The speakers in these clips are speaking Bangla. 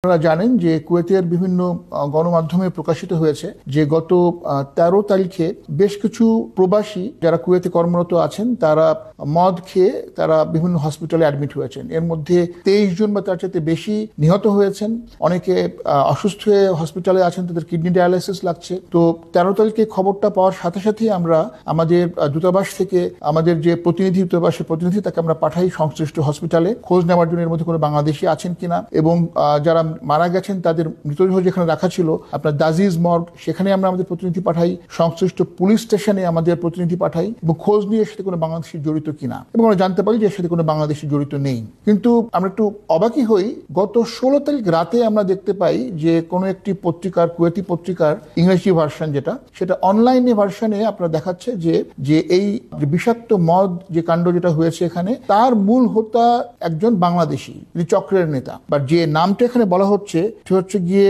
আপনারা জানেন যে কুয়েতের বিভিন্ন গণমাধ্যমে প্রকাশিত হয়েছে যে গত 13 তারিখে বেশ কিছু প্রবাসী যারা কুয়েতে কর্মরত আছেন তারা মদ খেয়ে তারা বিভিন্ন হসপিটালে অ্যাডমিট হয়েছেন। এর মধ্যে 23 জন বা তার চাইতে বেশি নিহত হয়েছেন। অনেকে অসুস্থ হয়ে হসপিটালে আছেন, তাদের কিডনি ডায়ালাইসিস লাগছে। তো 13 তারিখে খবরটা পাওয়ার সাথে সাথেই আমরা আমাদের দূতাবাস থেকে আমাদের যে দূতাবাসের প্রতিনিধি তাকে আমরা পাঠাই সংশ্লিষ্ট হসপিটালে খোঁজ নেওয়ার জন্য এর মধ্যে কোনো বাংলাদেশি আছেন কিনা, এবং যারা মারা গেছেন তাদের মৃতদেহ যেখানে রাখা ছিল আপনার দাজিজ মর্গ, সেখানে আমরা আমাদের প্রতিনিধি পাঠাই, সংশ্লিষ্ট পুলিশ স্টেশনে আমাদের প্রতিনিধি পাঠাই এবং খোঁজ নিয়ে এর সাথে কোনো বাংলাদেশি জড়িত কিনা, এবং আমরা জানতে পারি যে এর সাথে কোনো বাংলাদেশি জড়িত নেই। কিন্তু আমরা একটু অবাকই হই, গত 16 তারিখ রাতে আমরা দেখতে পাই যে কোনো একটি পত্রিকার, কুয়েতি পত্রিকার ইংরেজি ভার্সন সেটা অনলাইনে ভার্সনে আপনারা দেখাচ্ছে যে এই বিষাক্ত মদ যে কাণ্ড যেটা হয়েছে এখানে তার মূল হোতা একজন বাংলাদেশি চক্রের নেতা, বা যে নামটা এখানে বলা হচ্ছে গিয়ে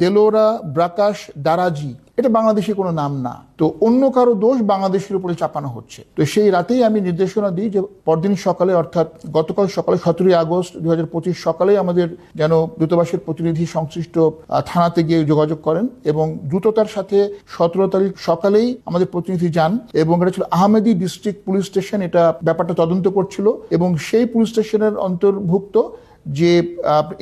দেলোরা ব্রাকাশ দারাজি। এটা বাংলাদেশি কোনো নাম না, তো অন্য কারো দোষ বাংলাদেশের উপরে চাপানো হচ্ছে। তো সেই রাতেই আমি নির্দেশনা দিই যে পরদিন সকালে, অর্থাৎ গতকাল সকালে 17 আগস্ট 2025 সকালে আমাদের যেন দূতাবাসের প্রতিনিধি সংশ্লিষ্ট থানাতে গিয়ে যোগাযোগ করেন, এবং দ্রুততার সাথে 17 তারিখ সকালেই আমাদের প্রতিনিধি যান, এবং এটা ছিল আহমেদি ডিস্ট্রিক্ট পুলিশ স্টেশন, এটা ব্যাপারটা তদন্ত করছিল, এবং সেই পুলিশ স্টেশনের অন্তর্ভুক্ত যে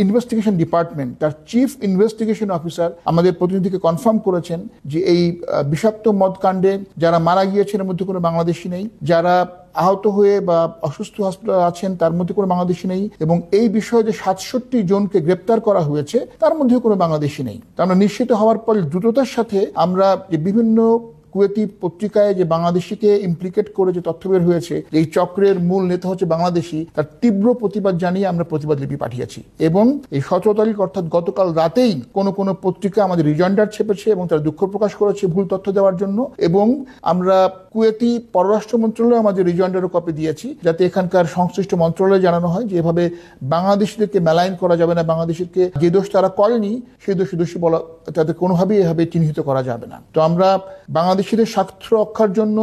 ইনভেস্টিগেশন ডিপার্টমেন্ট তার চিফ ইনভেস্টিগেশন অফিসার আমাদের প্রতিনিধিকে কনফার্ম করেছেন যে এই বিষাক্ত মদ কাণ্ডে যারা মারা গিয়েছেন এর মধ্যে কোনো বাংলাদেশি নেই, যারা আহত হয়ে বা অসুস্থ হসপিটালে আছেন তার মধ্যে কোনো বাংলাদেশি নেই, এবং এই বিষয়ে যে 67 জনকে গ্রেপ্তার করা হয়েছে তার মধ্যে কোনো বাংলাদেশি নেই। তা আমরা নিশ্চিত হওয়ার পর দ্রুততার সাথে আমরা যে বিভিন্ন কুয়েতি পত্রিকায় যে বাংলাদেশিকে ইমপ্লিকেট করে যে তথ্য বের হয়েছে এই চক্রের মূল নেতা হচ্ছে বাংলাদেশি, তার তীব্র প্রতিবাদ জানিয়ে আমরা প্রতিবাদ লিপি পাঠিয়েছি। এবং এই 17 তারিখ অর্থাৎ গতকাল রাতেই কোনো পত্রিকা আমাদের রিজয়েন্ডার ছেপেছে এবং তারা দুঃখ প্রকাশ করেছে ভুল তথ্য দেওয়ার জন্য, এবং আমরা কুয়েতি পররাষ্ট্র মন্ত্রণালয়ে আমাদের রিজয়েন্ডারও কপি দিয়েছি যাতে এখানকার সংশ্লিষ্ট মন্ত্রণালয়ে জানানো হয় যে এভাবে বাংলাদেশিদেরকে মেলাইন করা যাবে না, বাংলাদেশিকে যে দোষ তারা করেনি সেই দোষী বলা তাদের কোনোভাবেই এভাবে চিহ্নিত করা যাবে না। তো আমরা বাংলাদেশিদের স্বার্থ রক্ষার জন্য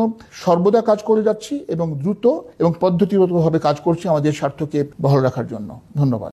সর্বদা কাজ করে যাচ্ছি এবং দ্রুত এবং পদ্ধতিগতভাবে কাজ করছি আমাদের স্বার্থকে বহাল রাখার জন্য। ধন্যবাদ।